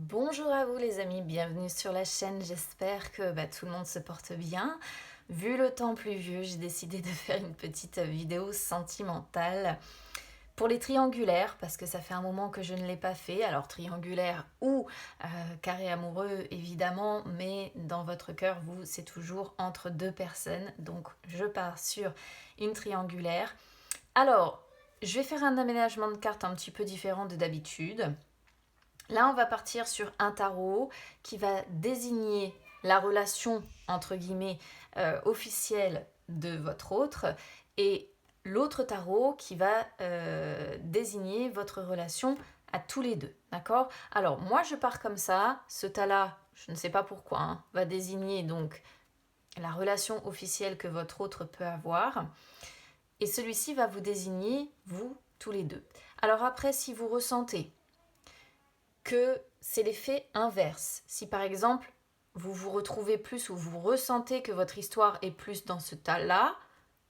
Bonjour à vous les amis, bienvenue sur la chaîne, j'espère que tout le monde se porte bien. Vu le temps pluvieux, j'ai décidé de faire une petite vidéo sentimentale pour les triangulaires, parce que ça fait un moment que je ne l'ai pas fait. Alors triangulaire ou carré amoureux évidemment, mais dans votre cœur, vous, c'est toujours entre deux personnes. Donc je pars sur une triangulaire. Alors, je vais faire un aménagement de cartes un petit peu différent de d'habitude. Là, on va partir sur un tarot qui va désigner la relation, entre guillemets, officielle de votre autre et l'autre tarot qui va désigner votre relation à tous les deux, d'accord? Alors, moi, je pars comme ça. Ce tas-là, je ne sais pas pourquoi, hein, va désigner donc la relation officielle que votre autre peut avoir. Et celui-ci va vous désigner, vous, tous les deux. Alors après, si vous ressentez que c'est l'effet inverse. Si par exemple, vous vous retrouvez plus ou vous ressentez que votre histoire est plus dans ce tas-là,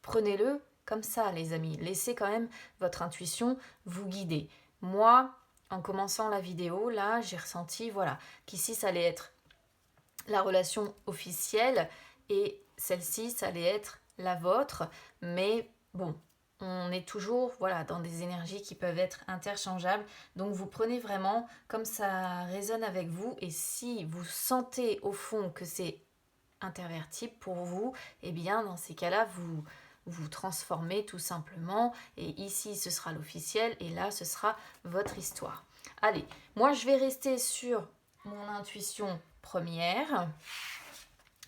prenez-le comme ça, les amis. Laissez quand même votre intuition vous guider. Moi, en commençant la vidéo, là, j'ai ressenti, voilà, qu'ici, ça allait être la relation officielle et celle-ci, ça allait être la vôtre. Mais bon, on est toujours dans des énergies qui peuvent être interchangeables. Donc vous prenez vraiment comme ça résonne avec vous. Et si vous sentez au fond que c'est intervertible pour vous, eh bien dans ces cas-là, vous transformez tout simplement. Et ici, ce sera l'officiel et là, ce sera votre histoire. Allez, moi, je vais rester sur mon intuition première,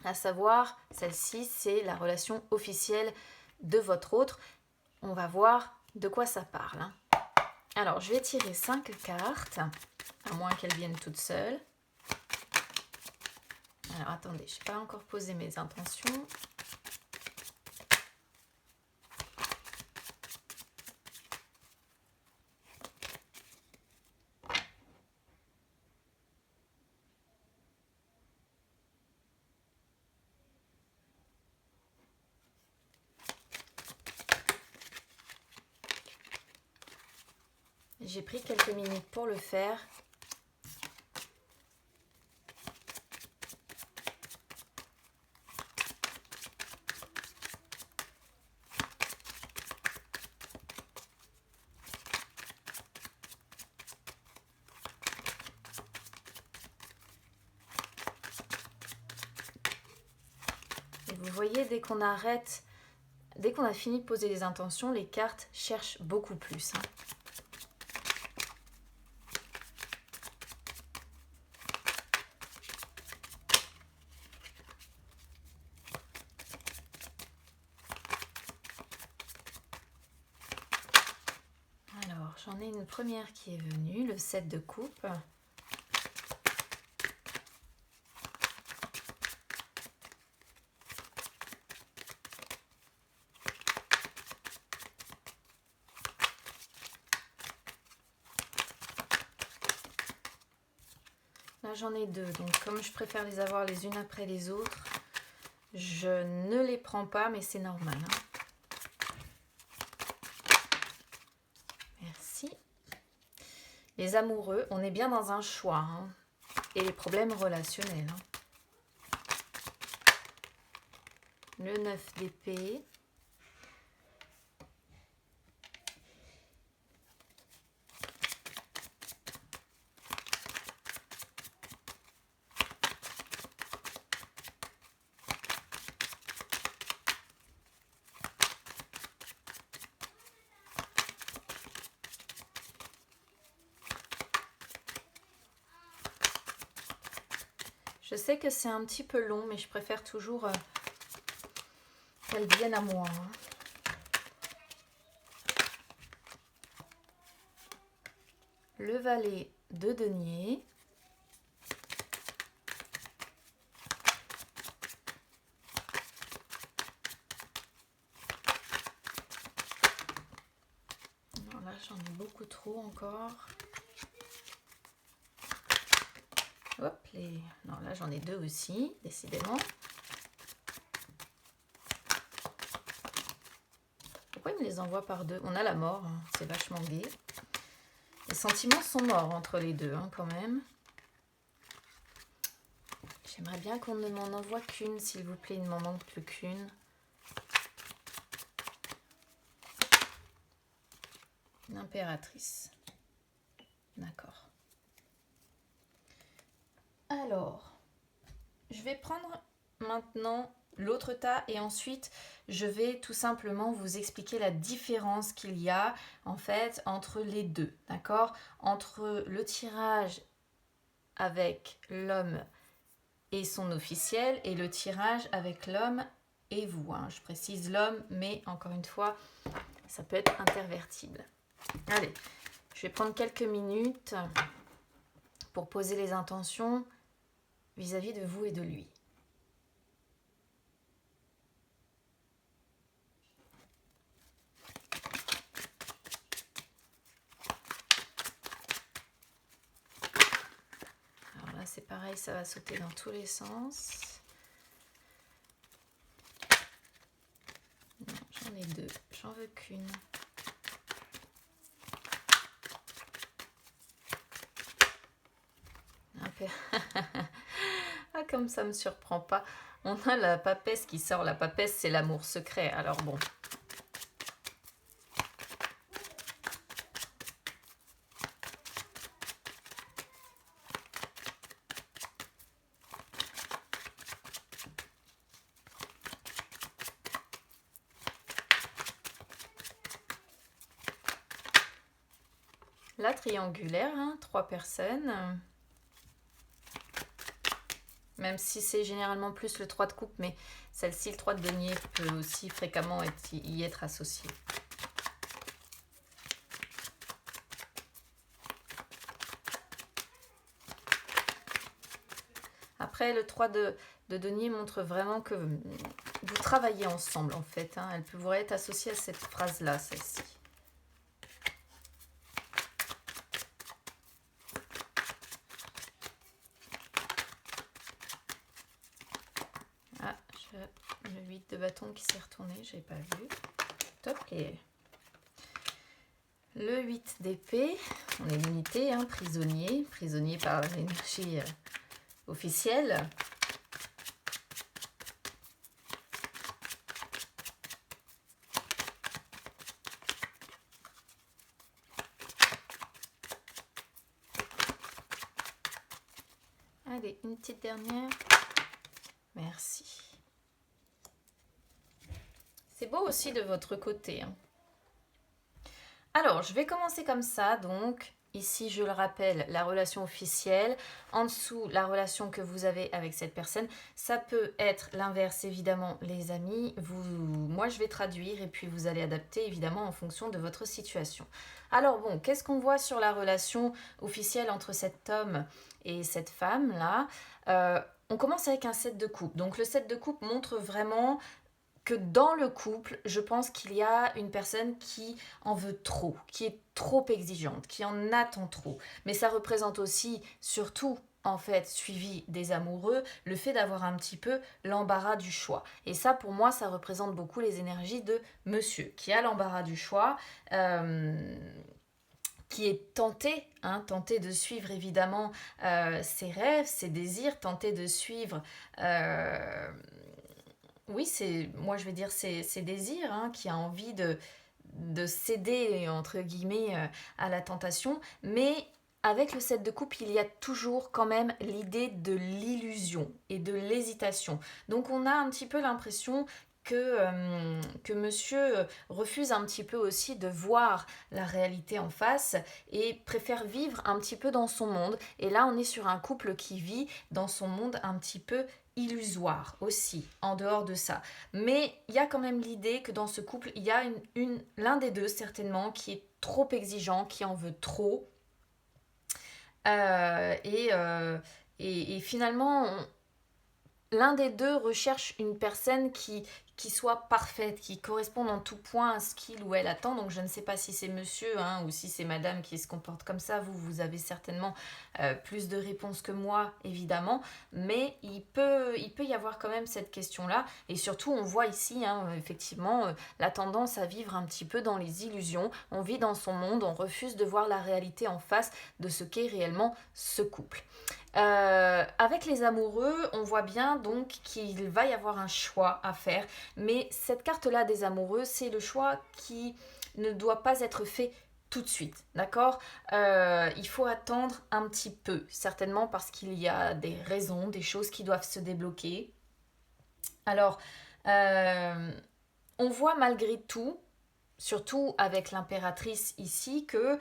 à savoir, celle-ci, c'est la relation officielle de votre autre. On va voir de quoi ça parle. Alors, je vais tirer 5 cartes, à moins qu'elles viennent toutes seules. Alors, attendez, je n'ai pas encore posé mes intentions. J'ai pris quelques minutes pour le faire. Et vous voyez, dès qu'on arrête, dès qu'on a fini de poser les intentions, les cartes cherchent beaucoup plus. Alors, j'en ai une première qui est venue, le 7 de coupe. Là, j'en ai deux, donc comme je préfère les avoir les unes après les autres, je ne les prends pas, mais c'est normal. Merci. Les amoureux, on est bien dans un choix. Et les problèmes relationnels. Le 9 d'épée. Je sais que c'est un petit peu long, mais je préfère toujours qu'elles viennent à moi. Le valet de denier. Alors là, j'en ai beaucoup trop encore. Hop, non, là, j'en ai deux aussi, décidément. Pourquoi il me les envoie par deux? On a la mort, c'est vachement gai. Les sentiments sont morts entre les deux, quand même. J'aimerais bien qu'on ne m'en envoie qu'une, s'il vous plaît, il ne m'en manque plus qu'une. L'impératrice. D'accord. Alors, je vais prendre maintenant l'autre tas et ensuite je vais tout simplement vous expliquer la différence qu'il y a en fait entre les deux, d'accord? Entre le tirage avec l'homme et son officiel et le tirage avec l'homme et vous, hein. Je précise l'homme, mais encore une fois, ça peut être intervertible. Allez, je vais prendre quelques minutes pour poser les intentions vis-à-vis de vous et de lui. Alors là, c'est pareil, ça va sauter dans tous les sens. Non, j'en ai deux, j'en veux qu'une. Ah, comme ça me surprend pas. On a la papesse qui sort. La papesse, c'est l'amour secret. Alors bon. La triangulaire, hein, 3 personnes. Même si c'est généralement plus le 3 de coupe, mais celle-ci, le 3 de denier, peut aussi fréquemment y être associé. Après, le 3 de denier montre vraiment que vous travaillez ensemble, en fait. Hein. Elle pourrait être associée à cette phrase-là, celle-ci. Le 8 de bâton qui s'est retourné, je n'avais pas vu. Top. Et le 8 d'épée, on est limité, hein, prisonnier par l'énergie officielle. Allez, une petite dernière. Merci. C'est beau aussi de votre côté. Hein. Alors, je vais commencer comme ça. Donc, ici, je le rappelle, la relation officielle. En dessous, la relation que vous avez avec cette personne. Ça peut être l'inverse, évidemment, les amis. Moi, je vais traduire et puis vous allez adapter, évidemment, en fonction de votre situation. Alors, bon, qu'est-ce qu'on voit sur la relation officielle entre cet homme et cette femme-là? On commence avec un 7 de coupe. Donc, le 7 de coupe montre vraiment que dans le couple, je pense qu'il y a une personne qui en veut trop, qui est trop exigeante, qui en attend trop. Mais ça représente aussi, surtout, en fait, suivi des amoureux, le fait d'avoir un petit peu l'embarras du choix. Et ça, pour moi, ça représente beaucoup les énergies de monsieur, qui a l'embarras du choix, qui est tenté, hein, tenté de suivre évidemment ses rêves, ses désirs, tenté de suivre... Oui, moi je vais dire ses désirs, hein, qui a envie de céder, entre guillemets, à la tentation. Mais avec le 7 de coupe, il y a toujours quand même l'idée de l'illusion et de l'hésitation. Donc on a un petit peu l'impression que monsieur refuse un petit peu aussi de voir la réalité en face et préfère vivre un petit peu dans son monde. Et là, on est sur un couple qui vit dans son monde un petit peu illusoire aussi, en dehors de ça. Mais il y a quand même l'idée que dans ce couple, il y a l'un des deux certainement qui est trop exigeant, qui en veut trop. Et finalement, l'un des deux recherche une personne qui qui soit parfaite, qui corresponde en tout point à ce qu'il ou elle attend. Donc je ne sais pas si c'est monsieur ou si c'est madame qui se comporte comme ça. Vous avez certainement plus de réponses que moi, évidemment. Mais il peut y avoir quand même cette question-là. Et surtout, on voit ici, effectivement, la tendance à vivre un petit peu dans les illusions. On vit dans son monde, on refuse de voir la réalité en face de ce qu'est réellement ce couple. Avec les amoureux, on voit bien donc qu'il va y avoir un choix à faire, mais cette carte-là des amoureux, c'est le choix qui ne doit pas être fait tout de suite, d'accord. Il faut attendre un petit peu, certainement parce qu'il y a des raisons, des choses qui doivent se débloquer. Alors, on voit malgré tout, surtout avec l'impératrice ici, que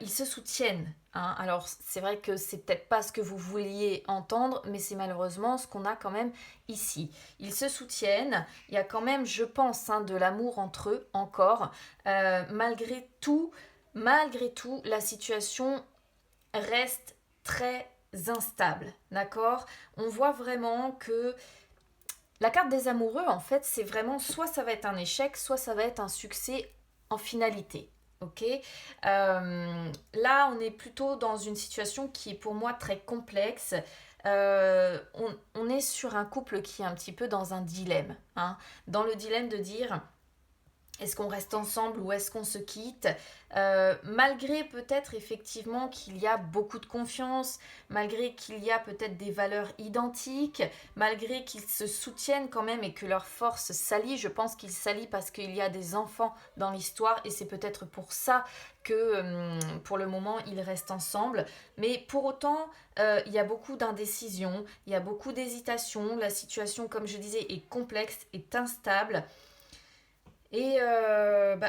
ils se soutiennent. Alors c'est vrai que c'est peut-être pas ce que vous vouliez entendre, mais c'est malheureusement ce qu'on a quand même ici. Ils se soutiennent, il y a quand même, je pense, de l'amour entre eux encore. Malgré tout, la situation reste très instable, d'accord. On voit vraiment que la carte des amoureux, en fait, c'est vraiment soit ça va être un échec, soit ça va être un succès en finalité. Ok. Là, on est plutôt dans une situation qui est pour moi très complexe. On est sur un couple qui est un petit peu dans un dilemme. Dans le dilemme de dire est-ce qu'on reste ensemble ou est-ce qu'on se quitte. Malgré peut-être effectivement qu'il y a beaucoup de confiance, malgré qu'il y a peut-être des valeurs identiques, malgré qu'ils se soutiennent quand même et que leur force s'allie. Je pense qu'ils s'allient parce qu'il y a des enfants dans l'histoire et c'est peut-être pour ça que pour le moment ils restent ensemble. Mais pour autant, il y a beaucoup d'indécision, il y a beaucoup d'hésitation. La situation, comme je disais, est complexe, est instable. Et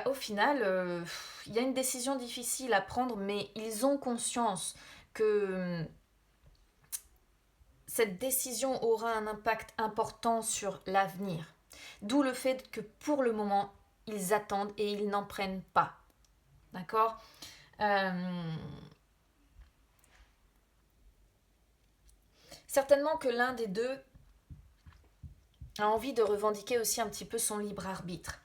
au final, il y a une décision difficile à prendre, mais ils ont conscience que cette décision aura un impact important sur l'avenir. D'où le fait que pour le moment, ils attendent et ils n'en prennent pas. D'accord. Certainement que l'un des deux a envie de revendiquer aussi un petit peu son libre arbitre.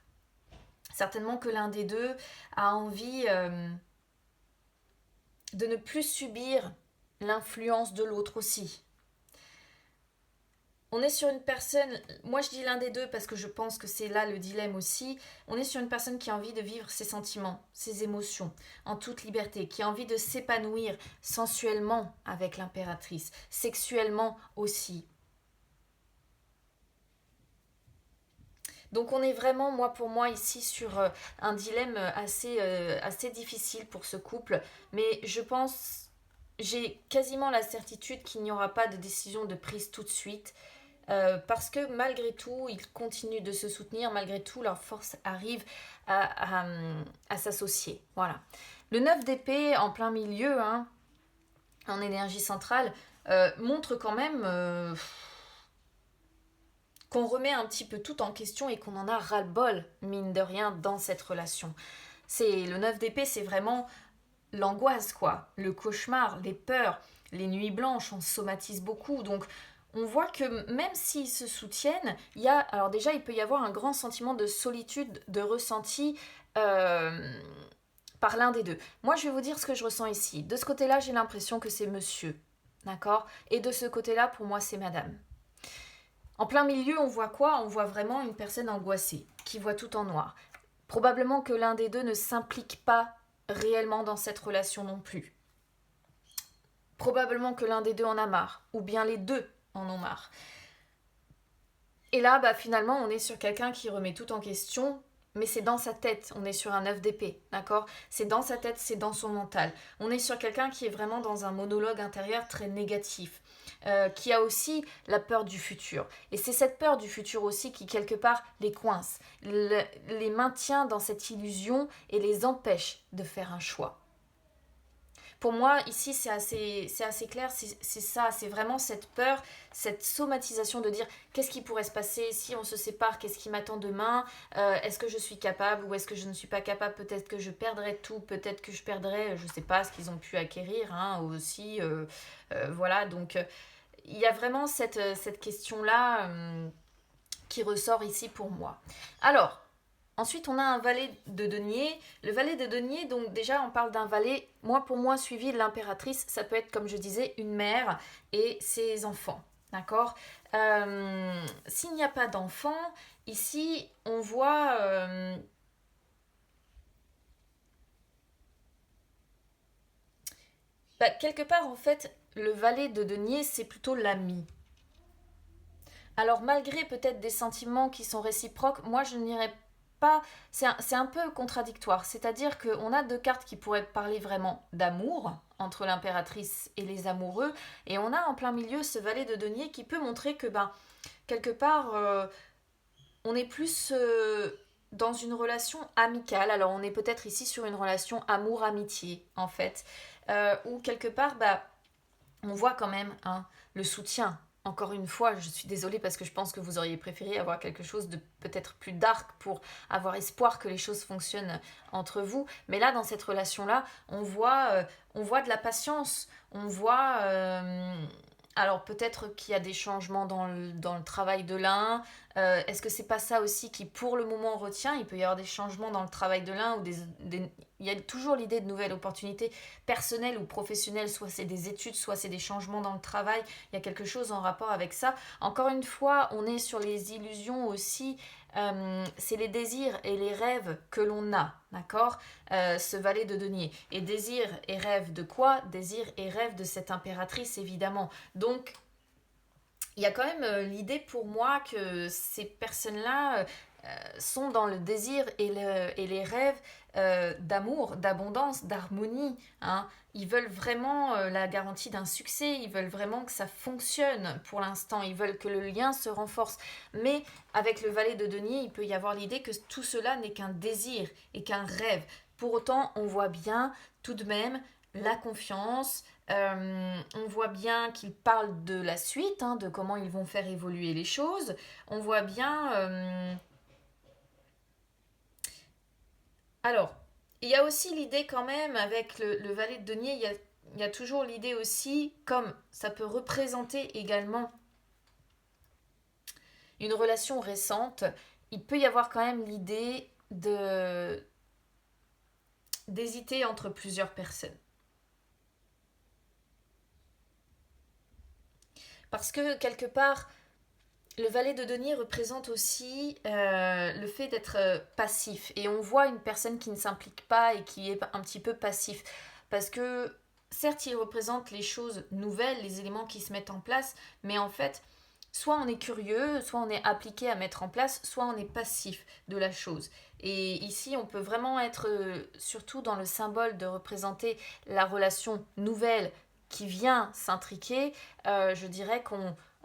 Certainement que l'un des deux a envie de ne plus subir l'influence de l'autre aussi. On est sur une personne, moi je dis l'un des deux parce que je pense que c'est là le dilemme aussi, on est sur une personne qui a envie de vivre ses sentiments, ses émotions, en toute liberté, qui a envie de s'épanouir sensuellement avec l'impératrice, sexuellement aussi. Donc on est vraiment, pour moi, ici sur un dilemme assez difficile pour ce couple, mais je pense, j'ai quasiment la certitude qu'il n'y aura pas de décision de prise tout de suite. Parce que malgré tout, ils continuent de se soutenir, malgré tout, leur force arrive à s'associer. Voilà. Le 9 d'épée en plein milieu, en énergie centrale, montre quand même qu'on remet un petit peu tout en question et qu'on en a ras-le-bol, mine de rien, dans cette relation. Le 9 d'épée, c'est vraiment l'angoisse, quoi. Le cauchemar, les peurs, les nuits blanches, on somatise beaucoup. Donc, on voit que même s'ils se soutiennent, alors déjà, il peut y avoir un grand sentiment de solitude, de ressenti par l'un des deux. Moi, je vais vous dire ce que je ressens ici. De ce côté-là, j'ai l'impression que c'est monsieur, d'accord. Et de ce côté-là, pour moi, c'est madame. En plein milieu, on voit quoi? On voit vraiment une personne angoissée, qui voit tout en noir. Probablement que l'un des deux ne s'implique pas réellement dans cette relation non plus. Probablement que l'un des deux en a marre, ou bien les deux en ont marre. Et là, finalement, on est sur quelqu'un qui remet tout en question, mais c'est dans sa tête, on est sur un 9 d'épée, d'accord? C'est dans sa tête, c'est dans son mental. On est sur quelqu'un qui est vraiment dans un monologue intérieur très négatif, qui a aussi la peur du futur. Et c'est cette peur du futur aussi qui, quelque part, les coince, les maintient dans cette illusion et les empêche de faire un choix. Pour moi, ici, c'est assez clair, c'est ça, c'est vraiment cette peur, cette somatisation de dire qu'est-ce qui pourrait se passer si on se sépare, qu'est-ce qui m'attend demain, est-ce que je suis capable ou est-ce que je ne suis pas capable, peut-être que je perdrai tout, peut-être que je perdrai, je ne sais pas, ce qu'ils ont pu acquérir aussi, voilà, donc il y a vraiment cette question-là qui ressort ici pour moi. Alors, ensuite, on a un valet de denier. Le valet de denier, donc déjà, on parle d'un valet, pour moi, suivi de l'impératrice. Ça peut être, comme je disais, une mère et ses enfants. D'accord. S'il n'y a pas d'enfants, ici, on voit... quelque part, en fait, le valet de denier, c'est plutôt l'ami. Alors malgré peut-être des sentiments qui sont réciproques, moi je n'irais pas... C'est un peu contradictoire, c'est-à-dire qu'on a deux cartes qui pourraient parler vraiment d'amour entre l'impératrice et les amoureux, et on a en plein milieu ce valet de denier qui peut montrer que, quelque part, on est plus dans une relation amicale. Alors on est peut-être ici sur une relation amour-amitié, en fait, où quelque part, on voit quand même le soutien. Encore une fois, je suis désolée parce que je pense que vous auriez préféré avoir quelque chose de peut-être plus dark pour avoir espoir que les choses fonctionnent entre vous. Mais là, dans cette relation-là, on voit de la patience. On voit... alors peut-être qu'il y a des changements dans le travail de l'un. Est-ce que c'est pas ça aussi qui pour le moment retient? Il peut y avoir des changements dans le travail de l'un ou il y a toujours l'idée de nouvelles opportunités personnelles ou professionnelles, soit c'est des études, soit c'est des changements dans le travail. Il y a quelque chose en rapport avec ça. Encore une fois, on est sur les illusions aussi. C'est les désirs et les rêves que l'on a, d'accord. Ce valet de denier. Et désir et rêve de quoi? Désir et rêve de cette impératrice, évidemment. Donc, il y a quand même l'idée pour moi que ces personnes-là sont dans le désir et les rêves d'amour, d'abondance, d'harmonie. Hein. Ils veulent vraiment la garantie d'un succès, ils veulent vraiment que ça fonctionne pour l'instant, ils veulent que le lien se renforce. Mais avec le valet de denier, il peut y avoir l'idée que tout cela n'est qu'un désir et qu'un rêve. Pour autant, on voit bien tout de même la confiance. On voit bien qu'ils parlent de la suite, de comment ils vont faire évoluer les choses. On voit bien... Alors, il y a aussi l'idée quand même, avec le valet de denier, il y a toujours l'idée aussi, comme ça peut représenter également une relation récente, il peut y avoir quand même l'idée d'hésiter entre plusieurs personnes. Parce que quelque part, le valet de denier représente aussi le fait d'être passif. Et on voit une personne qui ne s'implique pas et qui est un petit peu passif. Parce que certes, il représente les choses nouvelles, les éléments qui se mettent en place, mais en fait, soit on est curieux, soit on est appliqué à mettre en place, soit on est passif de la chose. Et ici, on peut vraiment être surtout dans le symbole de représenter la relation nouvelle qui vient s'intriquer. Je dirais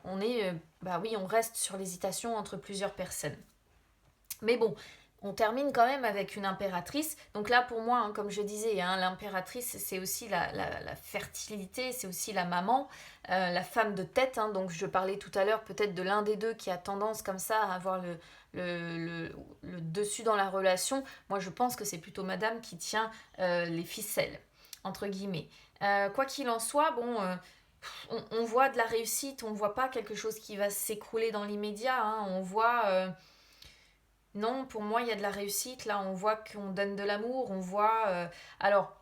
on est, oui, on reste sur l'hésitation entre plusieurs personnes. Mais bon, on termine quand même avec une impératrice. Donc là, pour moi, comme je disais, l'impératrice, c'est aussi la fertilité, c'est aussi la maman, la femme de tête. Donc je parlais tout à l'heure peut-être de l'un des deux qui a tendance comme ça à avoir le dessus dans la relation. Moi, je pense que c'est plutôt madame qui tient les ficelles, entre guillemets. Quoi qu'il en soit, on voit de la réussite, on ne voit pas quelque chose qui va s'écrouler dans l'immédiat. On voit... non, pour moi, il y a de la réussite. Là, on voit qu'on donne de l'amour. On voit... alors,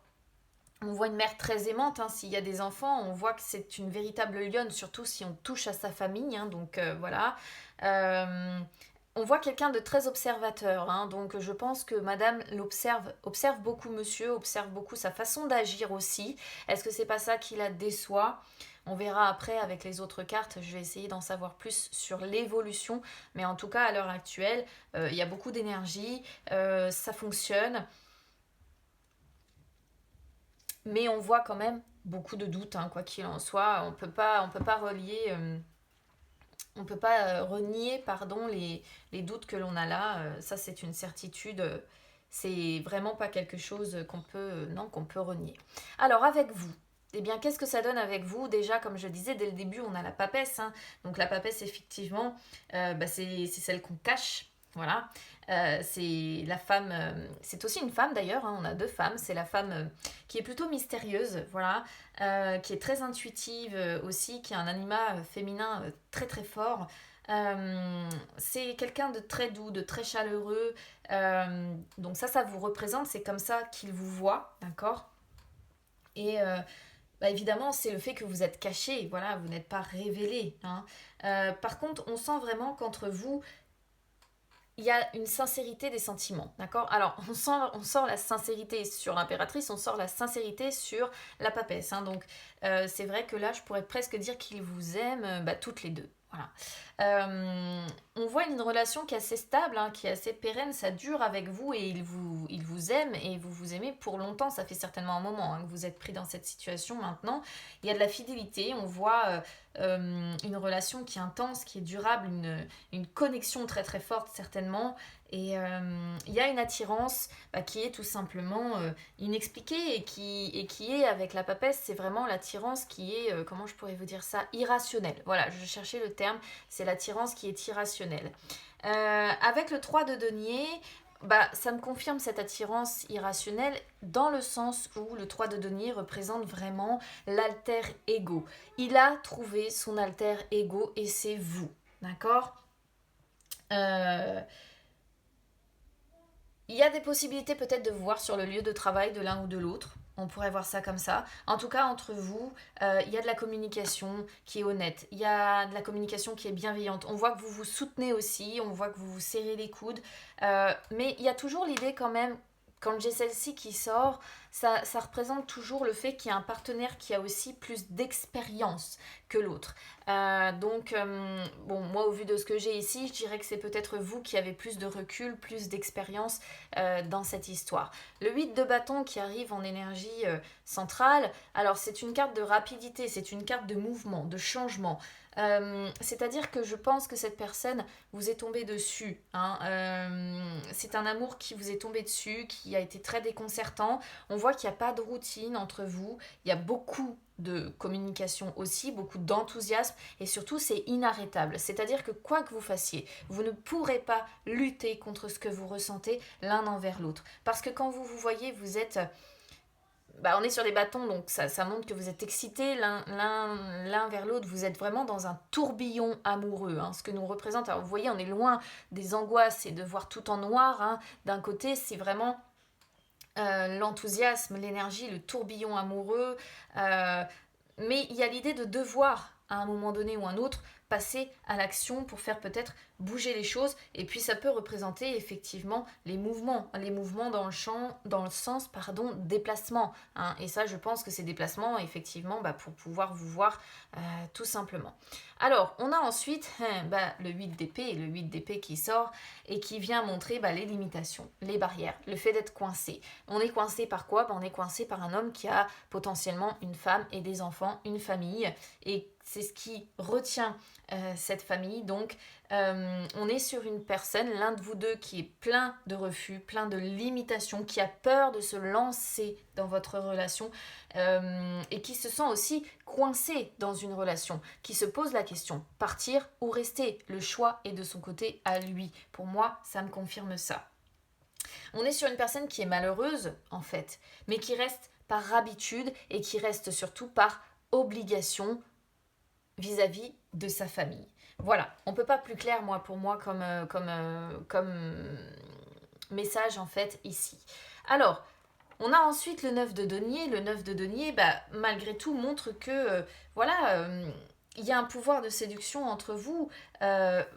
on voit une mère très aimante. S'il y a des enfants, on voit que c'est une véritable lionne, surtout si on touche à sa famille. Donc, voilà. On voit quelqu'un de très observateur. Donc, je pense que madame observe beaucoup monsieur, observe beaucoup sa façon d'agir aussi. Est-ce que c'est pas ça qui la déçoit? On verra après avec les autres cartes, je vais essayer d'en savoir plus sur l'évolution, mais en tout cas à l'heure actuelle, il y a beaucoup d'énergie, ça fonctionne, mais on voit quand même beaucoup de doutes, quoi qu'il en soit, on peut pas relier, on peut pas renier les doutes que l'on a là, ça c'est une certitude, c'est vraiment pas quelque chose qu'on peut renier. Alors avec vous, eh bien, qu'est-ce que ça donne avec vous? Déjà, comme je disais, dès le début, on a la papesse. Donc la papesse, effectivement, c'est celle qu'on cache. Voilà. C'est la femme... c'est aussi une femme, d'ailleurs. On a deux femmes. C'est la femme qui est plutôt mystérieuse, voilà. Qui est très intuitive aussi, qui a un anima féminin très, très fort. C'est quelqu'un de très doux, de très chaleureux. Donc ça vous représente, c'est comme ça qu'il vous voit, d'accord? Et bah, évidemment, c'est le fait que vous êtes caché, voilà, vous n'êtes pas révélé, hein. Par contre, on sent vraiment qu'entre vous, il y a une sincérité des sentiments, d'accord? Alors, on sort la sincérité sur l'impératrice, on sort la sincérité sur la papesse, hein. Donc, c'est vrai que là, je pourrais presque dire qu'ils vous aiment bah, toutes les deux. Voilà. On voit une relation qui est assez stable, hein, qui est assez pérenne, ça dure avec vous et il vous aime et vous vous aimez pour longtemps. Ça fait certainement un moment hein, que vous êtes pris dans cette situation maintenant. Il y a de la fidélité, on voit une relation qui est intense, qui est durable, une connexion très très forte certainement. Et il y a une attirance bah, qui est tout simplement inexpliquée et qui est avec la papesse, c'est vraiment l'attirance qui est, comment je pourrais vous dire ça, irrationnelle. Voilà, je cherchais le terme, c'est l'attirance qui est irrationnelle. Avec le 3 de denier, bah, ça me confirme cette attirance irrationnelle dans le sens où le 3 de denier représente vraiment l'alter ego. Il a trouvé son alter ego et c'est vous, d'accord? euh, Il y a des possibilités peut-être de vous voir sur le lieu de travail de l'un ou de l'autre. On pourrait voir ça comme ça. En tout cas, entre vous, il y a de la communication qui est honnête. Il y a de la communication qui est bienveillante. On voit que vous vous soutenez aussi. On voit que vous vous serrez les coudes. Mais il y a toujours l'idée quand même, quand j'ai celle-ci qui sort, ça représente toujours le fait qu'il y a un partenaire qui a aussi plus d'expérience que l'autre. Bon, moi, au vu de ce que j'ai ici, je dirais que c'est peut-être vous qui avez plus de recul, plus d'expérience dans cette histoire. Le 8 de bâton qui arrive en énergie centrale, alors c'est une carte de rapidité, c'est une carte de mouvement, de changement. C'est-à-dire que je pense que cette personne vous est tombée dessus, hein. C'est un amour qui vous est tombé dessus, qui a été très déconcertant. On voit qu'il n'y a pas de routine entre vous, il y a beaucoup de communication aussi, beaucoup d'enthousiasme et surtout c'est inarrêtable. C'est-à-dire que quoi que vous fassiez, vous ne pourrez pas lutter contre ce que vous ressentez l'un envers l'autre. Parce que quand vous vous voyez, vous êtes bah, on est sur des bâtons, donc ça montre que vous êtes excités l'un vers l'autre. Vous êtes vraiment dans un tourbillon amoureux, hein, ce que nous représente. Alors vous voyez, on est loin des angoisses et de voir tout en noir, hein. D'un côté, c'est vraiment l'enthousiasme, l'énergie, le tourbillon amoureux. euh, mais il y a l'idée de devoir, à un moment donné ou un autre, passer à l'action pour faire peut-être bouger les choses. Et puis ça peut représenter effectivement les mouvements dans le champ, dans le sens, pardon, déplacement, hein. Et ça, je pense que ces déplacements, effectivement, bah, pour pouvoir vous voir tout simplement. Alors, on a ensuite bah, le 8 d'épée, le 8 d'épée qui sort et qui vient montrer bah, les limitations, les barrières, le fait d'être coincé. On est coincé par quoi? Bah, on est coincé par un homme qui a potentiellement une femme et des enfants, une famille, et c'est ce qui retient cette famille. Donc, on est sur une personne, l'un de vous deux, qui est plein de refus, plein de limitations, qui a peur de se lancer dans votre relation et qui se sent aussi coincé dans une relation, qui se pose la question, partir ou rester? Le choix est de son côté à lui. Pour moi, ça me confirme ça. On est sur une personne qui est malheureuse, en fait, mais qui reste par habitude et qui reste surtout par obligation vis-à-vis de sa famille. Voilà, on ne peut pas plus clair, moi, pour moi, comme message, en fait, ici. Alors, on a ensuite le 9 de denier. Le 9 de denier, bah, malgré tout, montre que, voilà, il y a un pouvoir de séduction entre vous.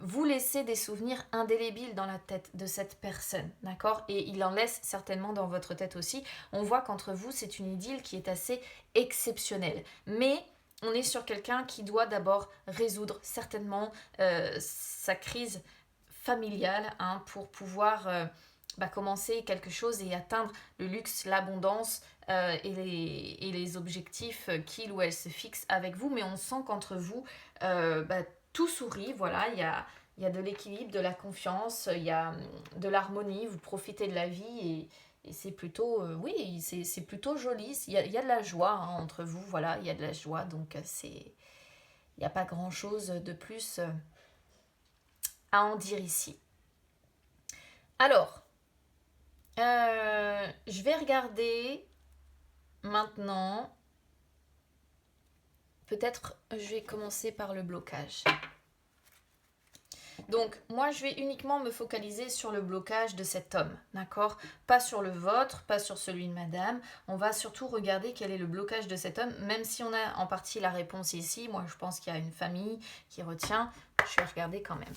Vous laissez des souvenirs indélébiles dans la tête de cette personne, d'accord? Et il en laisse certainement dans votre tête aussi. On voit qu'entre vous, c'est une idylle qui est assez exceptionnelle. Mais on est sur quelqu'un qui doit d'abord résoudre certainement sa crise familiale, hein, pour pouvoir bah, commencer quelque chose et atteindre le luxe, l'abondance et les objectifs qu'il ou elle se fixe avec vous. Mais on sent qu'entre vous, bah, tout sourit, voilà, il y a de l'équilibre, de la confiance, il y a de l'harmonie, vous profitez de la vie et c'est plutôt, oui, c'est plutôt joli. Il y a de la joie hein, entre vous, voilà, il y a de la joie, donc il n'y a pas grand-chose de plus à en dire ici. Alors, je vais regarder maintenant. Peut-être je vais commencer par le blocage. Donc, moi, je vais uniquement me focaliser sur le blocage de cet homme, d'accord? Pas sur le vôtre, pas sur celui de madame. On va surtout regarder quel est le blocage de cet homme, même si on a en partie la réponse ici. Moi, je pense qu'il y a une famille qui retient. Je vais regarder quand même.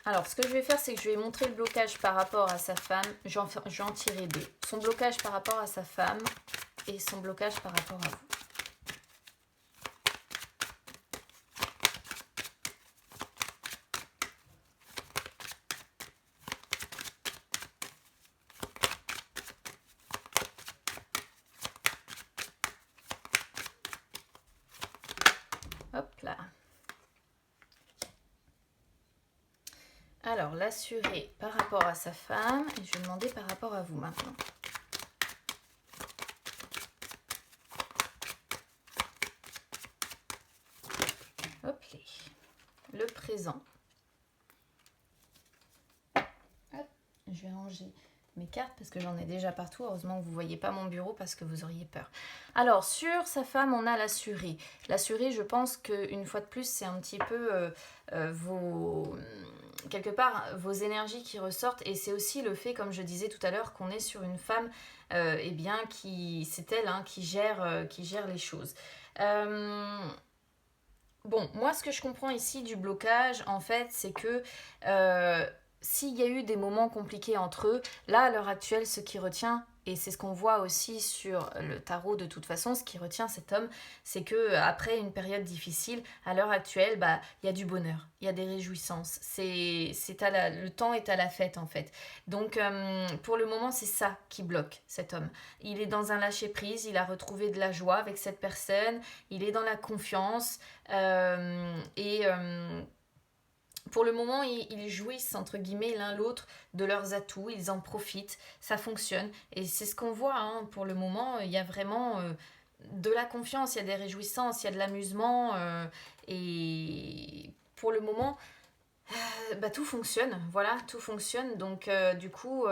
Alors, ce que je vais faire, c'est que je vais montrer le blocage par rapport à sa femme. Je vais en tirer deux. Son blocage par rapport à sa femme et son blocage par rapport à vous. Hop là. Alors, l'assurer par rapport à sa femme, et je vais demander par rapport à vous maintenant. Hop là. Le présent. Hop, je vais ranger mes cartes parce que j'en ai déjà partout. Heureusement que vous ne voyez pas mon bureau parce que vous auriez peur. Alors, sur sa femme, on a l'assuré. L'assuré, je pense qu'une fois de plus, c'est un petit peu quelque part vos énergies qui ressortent, et c'est aussi le fait, comme je disais tout à l'heure, qu'on est sur une femme eh bien c'est elle qui gère les choses. Bon, moi ce que je comprends ici du blocage, en fait, c'est que s'il y a eu des moments compliqués entre eux, là à l'heure actuelle, ce qui retient, et c'est ce qu'on voit aussi sur le tarot de toute façon, ce qui retient cet homme, c'est que après une période difficile, à l'heure actuelle, il y a du bonheur, il y a des réjouissances, le temps est à la fête en fait. Donc pour le moment, c'est ça qui bloque cet homme. Il est dans un lâcher-prise, il a retrouvé de la joie avec cette personne, il est dans la confiance, pour le moment, ils jouissent, entre guillemets, l'un l'autre de leurs atouts, ils en profitent, ça fonctionne. Et c'est ce qu'on voit, pour le moment, il y a vraiment de la confiance, il y a des réjouissances, il y a de l'amusement. Et pour le moment, tout fonctionne, voilà, tout fonctionne. Donc du coup,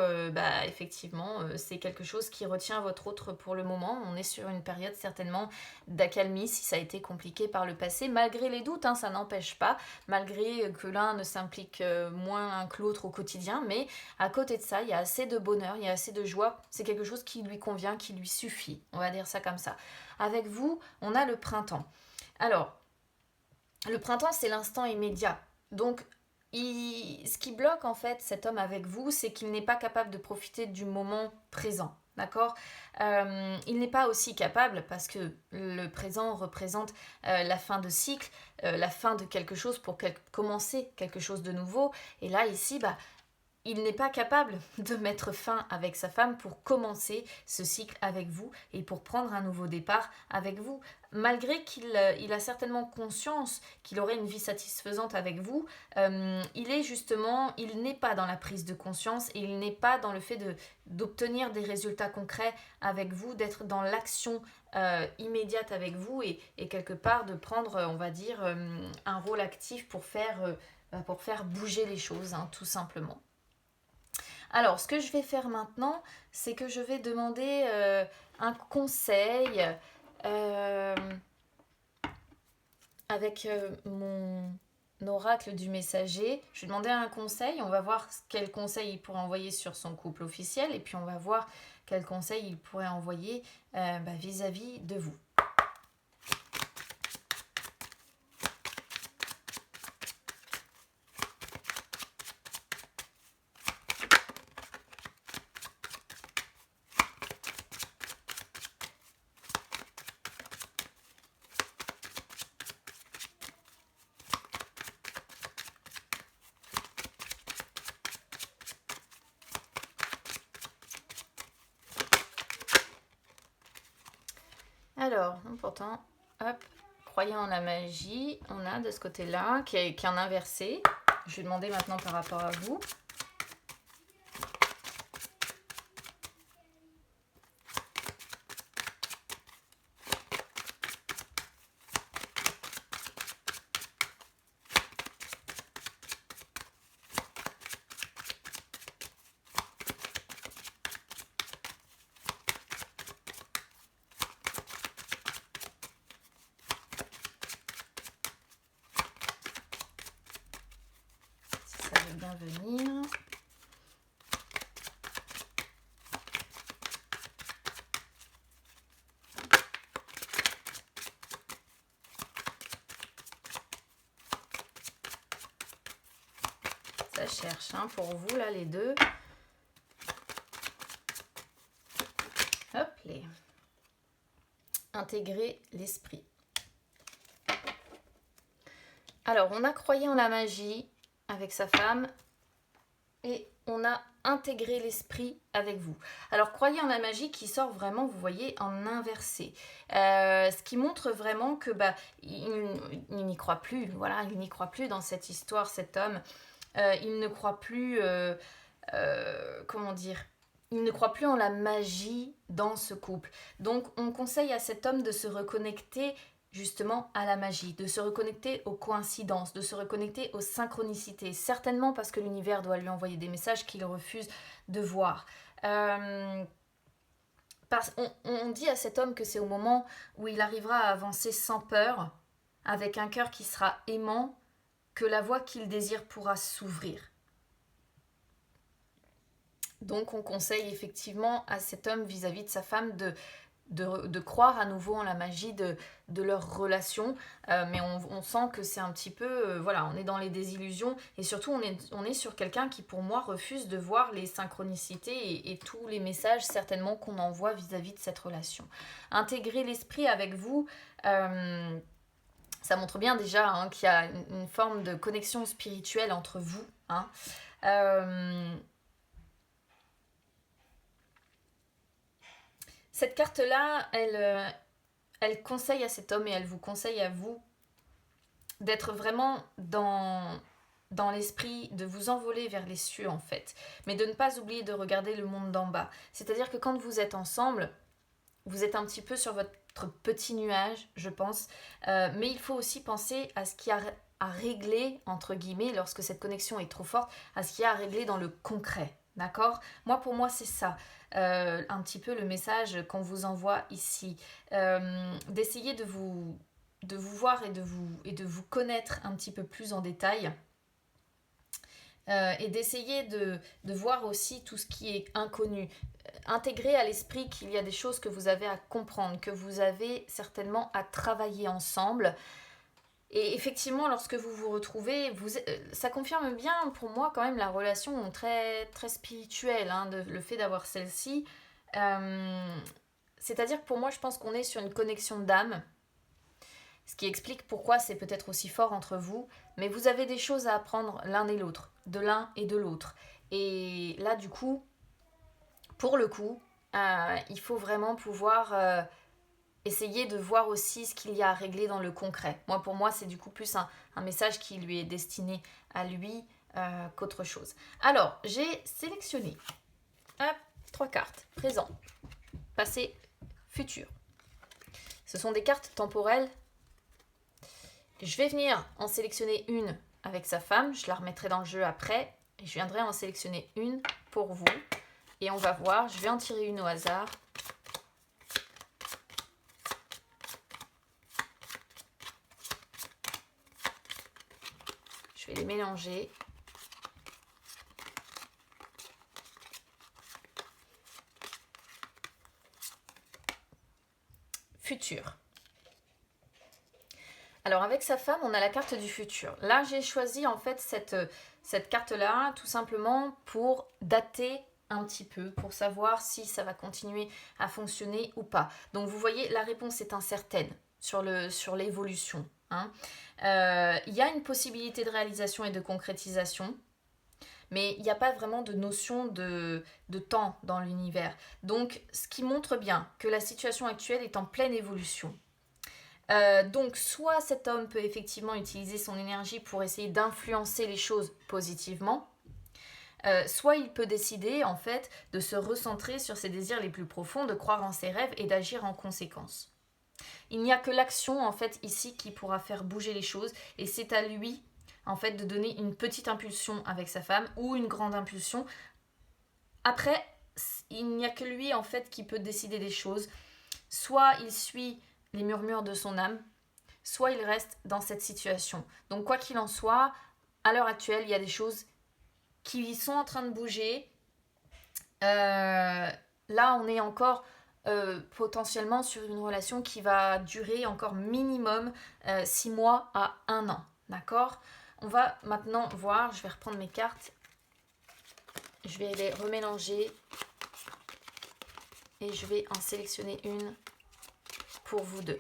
effectivement, c'est quelque chose qui retient votre autre pour le moment. On est sur une période certainement d'accalmie si ça a été compliqué par le passé, malgré les doutes, ça n'empêche pas, malgré que l'un ne s'implique moins que l'autre au quotidien, mais à côté de ça, il y a assez de bonheur, il y a assez de joie, c'est quelque chose qui lui convient, qui lui suffit, on va dire ça comme ça. Avec vous, on a le printemps. Alors, le printemps, c'est l'instant immédiat. Donc, ce qui bloque en fait cet homme avec vous, c'est qu'il n'est pas capable de profiter du moment présent. D'accord. Il n'est pas aussi capable, parce que le présent représente la fin de cycle, la fin de quelque chose pour commencer quelque chose de nouveau. Et là, ici, il n'est pas capable de mettre fin avec sa femme pour commencer ce cycle avec vous et pour prendre un nouveau départ avec vous. Malgré qu'il a certainement conscience qu'il aurait une vie satisfaisante avec vous, il n'est pas dans la prise de conscience et il n'est pas dans le fait d'obtenir des résultats concrets avec vous, d'être dans l'action immédiate avec vous et quelque part de prendre, on va dire, un rôle actif pour faire bouger les choses, tout simplement. Alors, ce que je vais faire maintenant, c'est que je vais demander un conseil avec mon oracle du messager. Je vais demander un conseil, on va voir quel conseil il pourrait envoyer sur son couple officiel, et puis on va voir quel conseil il pourrait envoyer vis-à-vis de vous. Alors, pourtant, hop, croyant en la magie, on a de ce côté-là, qui est en inversé. Je vais demander maintenant par rapport à vous. veut bien venir. Ça cherche hein, pour vous, là, les deux. Hop, les. Intégrer l'esprit. Alors, on a croyé en la magie avec sa femme et on a intégré l'esprit avec vous. Alors, croyez en la magie qui sort vraiment, vous voyez, en inversé. Ce qui montre vraiment que il n'y croit plus. Voilà, il n'y croit plus dans cette histoire, cet homme. Il ne croit plus, comment dire, il ne croit plus en la magie dans ce couple. Donc, on conseille à cet homme de se reconnecter justement à la magie, de se reconnecter aux coïncidences, de se reconnecter aux synchronicités, certainement parce que l'univers doit lui envoyer des messages qu'il refuse de voir. On dit à cet homme que c'est au moment où il arrivera à avancer sans peur, avec un cœur qui sera aimant, que la voie qu'il désire pourra s'ouvrir. Donc on conseille effectivement à cet homme vis-à-vis de sa femme de croire à nouveau en la magie de leur relation, mais on sent que c'est un petit peu, voilà, on est dans les désillusions, et surtout on est sur quelqu'un qui pour moi refuse de voir les synchronicités et tous les messages certainement qu'on envoie vis-à-vis de cette relation. Intégrer l'esprit avec vous, ça montre bien déjà hein, qu'il y a une forme de connexion spirituelle entre vous. Hein. Cette carte-là, elle conseille à cet homme et elle vous conseille à vous d'être vraiment dans l'esprit, de vous envoler vers les cieux en fait, mais de ne pas oublier de regarder le monde d'en bas. C'est-à-dire que quand vous êtes ensemble, vous êtes un petit peu sur votre petit nuage, je pense, mais il faut aussi penser à ce qu'il y a à régler, entre guillemets, lorsque cette connexion est trop forte, à ce qu'il y a à régler dans le concret, d'accord ? Pour moi, c'est ça, un petit peu le message qu'on vous envoie ici, d'essayer de vous voir et de vous connaître un petit peu plus en détail, et d'essayer de voir aussi tout ce qui est inconnu. Intégrer à l'esprit qu'il y a des choses que vous avez à comprendre, que vous avez certainement à travailler ensemble. Et effectivement, lorsque vous vous retrouvez, ça confirme bien pour moi quand même la relation très, très spirituelle, hein, le fait d'avoir celle-ci. C'est-à-dire que pour moi, je pense qu'on est sur une connexion d'âme, ce qui explique pourquoi c'est peut-être aussi fort entre vous, mais vous avez des choses à apprendre l'un et l'autre, de l'un et de l'autre. Et là, du coup, pour le coup, il faut vraiment pouvoir essayer de voir aussi ce qu'il y a à régler dans le concret. Pour moi, c'est du coup plus un message qui lui est destiné à lui qu'autre chose. Alors, j'ai sélectionné 3 cartes. Présent, passé, futur. Ce sont des cartes temporelles. Je vais venir en sélectionner une avec sa femme. Je la remettrai dans le jeu après. Et je viendrai en sélectionner une pour vous. Et on va voir. Je vais en tirer une au hasard. Je vais les mélanger. Futur. Alors avec sa femme, on a la carte du futur. Là, j'ai choisi en fait cette carte-là tout simplement pour dater un petit peu, pour savoir si ça va continuer à fonctionner ou pas. Donc vous voyez, la réponse est incertaine sur l'évolution. Hein. Il y a une possibilité de réalisation et de concrétisation, mais il n'y a pas vraiment de notion de temps dans l'univers. Donc ce qui montre bien que la situation actuelle est en pleine évolution. Donc soit cet homme peut effectivement utiliser son énergie pour essayer d'influencer les choses positivement, soit il peut décider en fait de se recentrer sur ses désirs les plus profonds, de croire en ses rêves et d'agir en conséquence. Il n'y a que l'action en fait ici qui pourra faire bouger les choses, et c'est à lui en fait de donner une petite impulsion avec sa femme ou une grande impulsion. Après, il n'y a que lui en fait qui peut décider des choses. Soit il suit les murmures de son âme, soit il reste dans cette situation. Donc quoi qu'il en soit, à l'heure actuelle, il y a des choses qui sont en train de bouger. Là, on est encore potentiellement sur une relation qui va durer encore minimum 6 mois à 1 an. D'accord? On va maintenant voir, je vais reprendre mes cartes, je vais les remélanger et je vais en sélectionner une pour vous deux.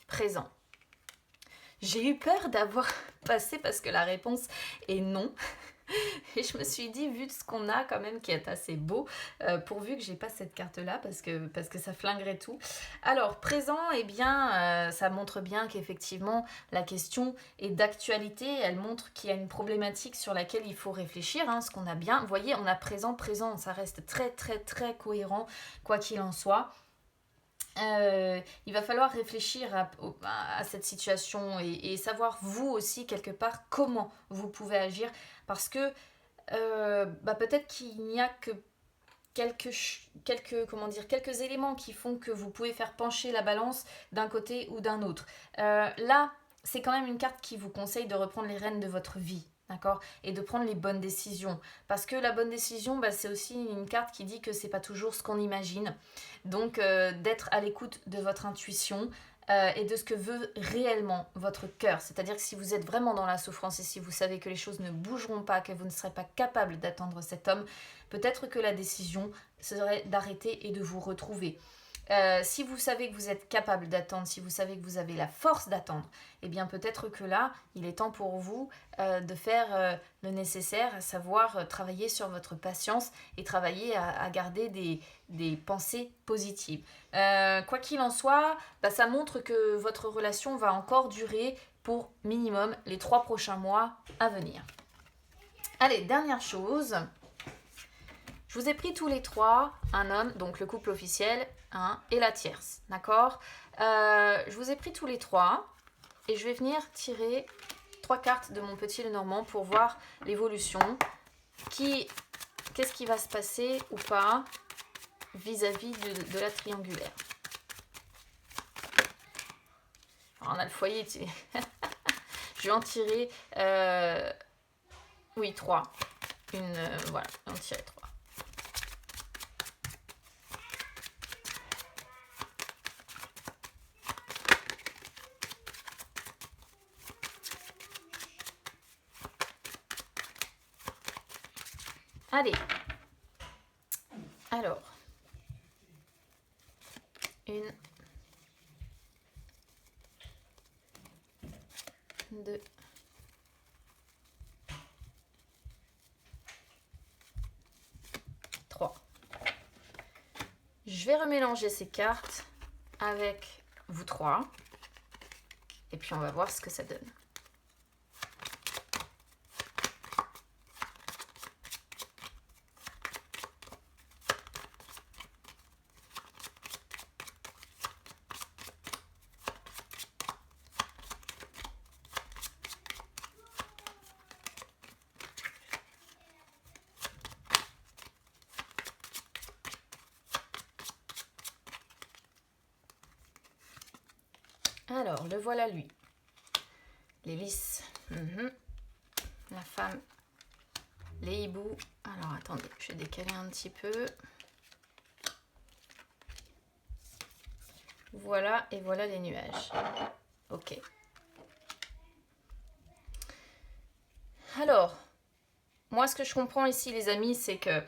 Présent. J'ai eu peur d'avoir passé parce que la réponse est non. Et je me suis dit, vu ce qu'on a quand même qui est assez beau, pourvu que j'ai pas cette carte-là parce que ça flinguerait tout. Alors, présent, eh bien, ça montre bien qu'effectivement, la question est d'actualité. Elle montre qu'il y a une problématique sur laquelle il faut réfléchir. Hein, ce qu'on a bien, vous voyez, on a présent, présent, ça reste très, très, très cohérent, quoi qu'il en soit. Il va falloir réfléchir à cette situation et savoir vous aussi quelque part comment vous pouvez agir parce que peut-être qu'il n'y a que quelques éléments qui font que vous pouvez faire pencher la balance d'un côté ou d'un autre. Là, c'est quand même une carte qui vous conseille de reprendre les rênes de votre vie. D'accord? Et de prendre les bonnes décisions. Parce que la bonne décision, c'est aussi une carte qui dit que c'est pas toujours ce qu'on imagine. Donc, d'être à l'écoute de votre intuition et de ce que veut réellement votre cœur. C'est-à-dire que si vous êtes vraiment dans la souffrance et si vous savez que les choses ne bougeront pas, que vous ne serez pas capable d'attendre cet homme, peut-être que la décision serait d'arrêter et de vous retrouver. Si vous savez que vous êtes capable d'attendre, si vous savez que vous avez la force d'attendre, eh bien peut-être que là, il est temps pour vous de faire le nécessaire, à savoir travailler sur votre patience et travailler à garder des pensées positives. Quoi qu'il en soit, ça montre que votre relation va encore durer pour minimum les 3 prochains mois à venir. Allez, dernière chose. Je vous ai pris tous les 3, un homme, donc le couple officiel, et la tierce, d'accord? Je vous ai pris tous les 3 et je vais venir tirer 3 cartes de mon petit Lenormand pour voir l'évolution. Qu'est-ce qui va se passer ou pas vis-à-vis de la triangulaire. Alors on a le foyer, je vais en tirer 3. Voilà, on tirer 3. Allez, alors, 1, 2, 3. Je vais remélanger ces cartes avec vous 3 et puis on va voir ce que ça donne. Alors, le voilà lui. Les lys. La femme. Les hiboux. Alors, attendez, je vais décaler un petit peu. Voilà, et voilà les nuages. Ok. Alors, moi, ce que je comprends ici, les amis, c'est que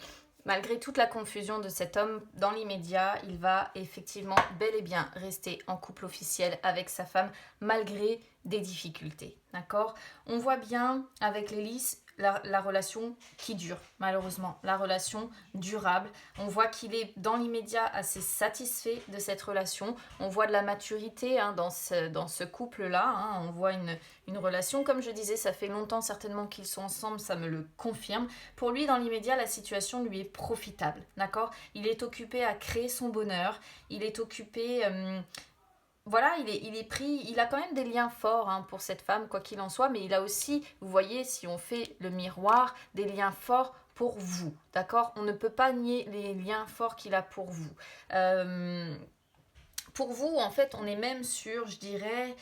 malgré toute la confusion de cet homme, dans l'immédiat, il va effectivement bel et bien rester en couple officiel avec sa femme, malgré des difficultés. D'accord? On voit bien avec les lys la relation qui dure, malheureusement, la relation durable. On voit qu'il est dans l'immédiat assez satisfait de cette relation. On voit de la maturité dans ce couple-là. On voit une relation, comme je disais, ça fait longtemps certainement qu'ils sont ensemble, ça me le confirme. Pour lui, dans l'immédiat, la situation lui est profitable, d'accord? Il est occupé à créer son bonheur, il est occupé... voilà, il est pris, il a quand même des liens forts pour cette femme, quoi qu'il en soit, mais il a aussi, vous voyez, si on fait le miroir, des liens forts pour vous, d'accord? On ne peut pas nier les liens forts qu'il a pour vous. Euh, pour vous, en fait, on est même sur, je dirais,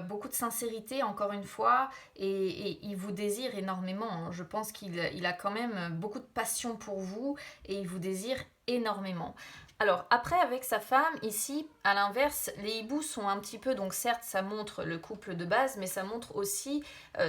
beaucoup de sincérité, encore une fois, et il vous désire énormément, hein. Je pense qu'il a quand même beaucoup de passion pour vous, et il vous désire énormément. Alors, après, avec sa femme, ici, à l'inverse, les hiboux sont un petit peu, donc certes, ça montre le couple de base, mais ça montre aussi,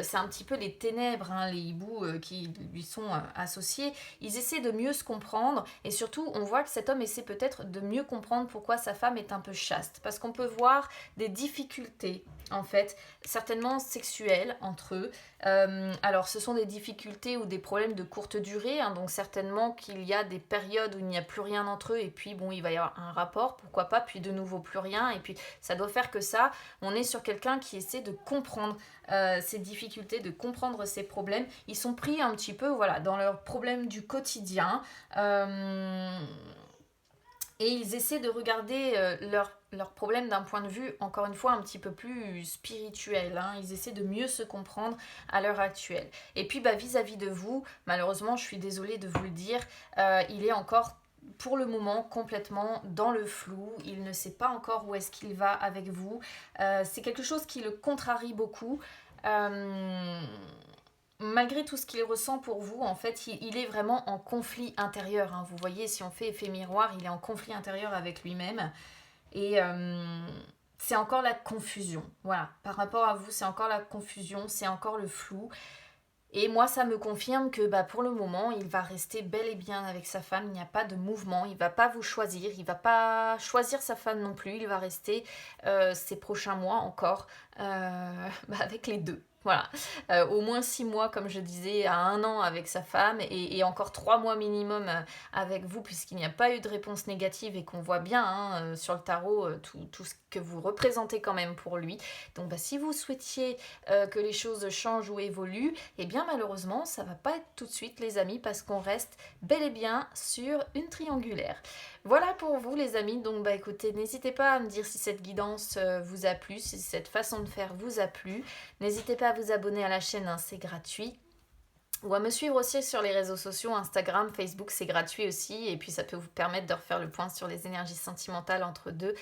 c'est un petit peu les ténèbres, hein, les hiboux qui lui sont associés. Ils essaient de mieux se comprendre, et surtout, on voit que cet homme essaie peut-être de mieux comprendre pourquoi sa femme est un peu chaste, parce qu'on peut voir des difficultés, en fait, certainement sexuelles entre eux. Alors, ce sont des difficultés ou des problèmes de courte durée, hein, donc certainement qu'il y a des périodes où il n'y a plus rien entre eux, et puis bon, il va y avoir un rapport, pourquoi pas, puis de nouveau plus rien, et puis ça doit faire que ça, on est sur quelqu'un qui essaie de comprendre ses difficultés, de comprendre ses problèmes. Ils sont pris un petit peu, voilà, dans leurs problèmes du quotidien. Et ils essaient de regarder leurs problèmes d'un point de vue, encore une fois, un petit peu plus spirituel, hein. Ils essaient de mieux se comprendre à l'heure actuelle. Et puis, bah, vis-à-vis de vous, malheureusement, je suis désolée de vous le dire, il est encore pour le moment complètement dans le flou. Il ne sait pas encore où est-ce qu'il va avec vous. C'est quelque chose qui le contrarie beaucoup. Euh, Malgré tout ce qu'il ressent pour vous, en fait, il est vraiment en conflit intérieur, hein. Vous voyez, si on fait effet miroir, il est en conflit intérieur avec lui-même. Et c'est encore la confusion. Voilà, par rapport à vous, c'est encore la confusion, c'est encore le flou. Et moi, ça me confirme que bah, pour le moment, il va rester bel et bien avec sa femme. Il n'y a pas de mouvement. Il ne va pas vous choisir. Il ne va pas choisir sa femme non plus. Il va rester ces prochains mois encore bah, avec les deux. Voilà. Au moins 6 mois, comme je disais, à 1 an avec sa femme et encore 3 mois minimum avec vous, puisqu'il n'y a pas eu de réponse négative et qu'on voit bien hein, sur le tarot tout ce que vous représentez quand même pour lui. Donc, bah, si vous souhaitiez que les choses changent ou évoluent, eh bien malheureusement, ça va pas être tout de suite les amis parce qu'on reste bel et bien sur une triangulaire. Voilà pour vous les amis, donc bah écoutez, n'hésitez pas à me dire si cette guidance vous a plu, si cette façon de faire vous a plu. N'hésitez pas à vous abonner à la chaîne, hein, c'est gratuit. Ou à me suivre aussi sur les réseaux sociaux, Instagram, Facebook, c'est gratuit aussi. Et puis ça peut vous permettre de refaire le point sur les énergies sentimentales entre deux.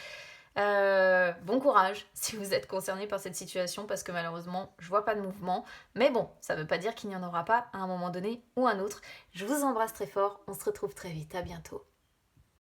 Bon courage si vous êtes concerné par cette situation parce que malheureusement je vois pas de mouvement. Mais bon, ça veut pas dire qu'il n'y en aura pas à un moment donné ou un autre. Je vous embrasse très fort, on se retrouve très vite, à bientôt.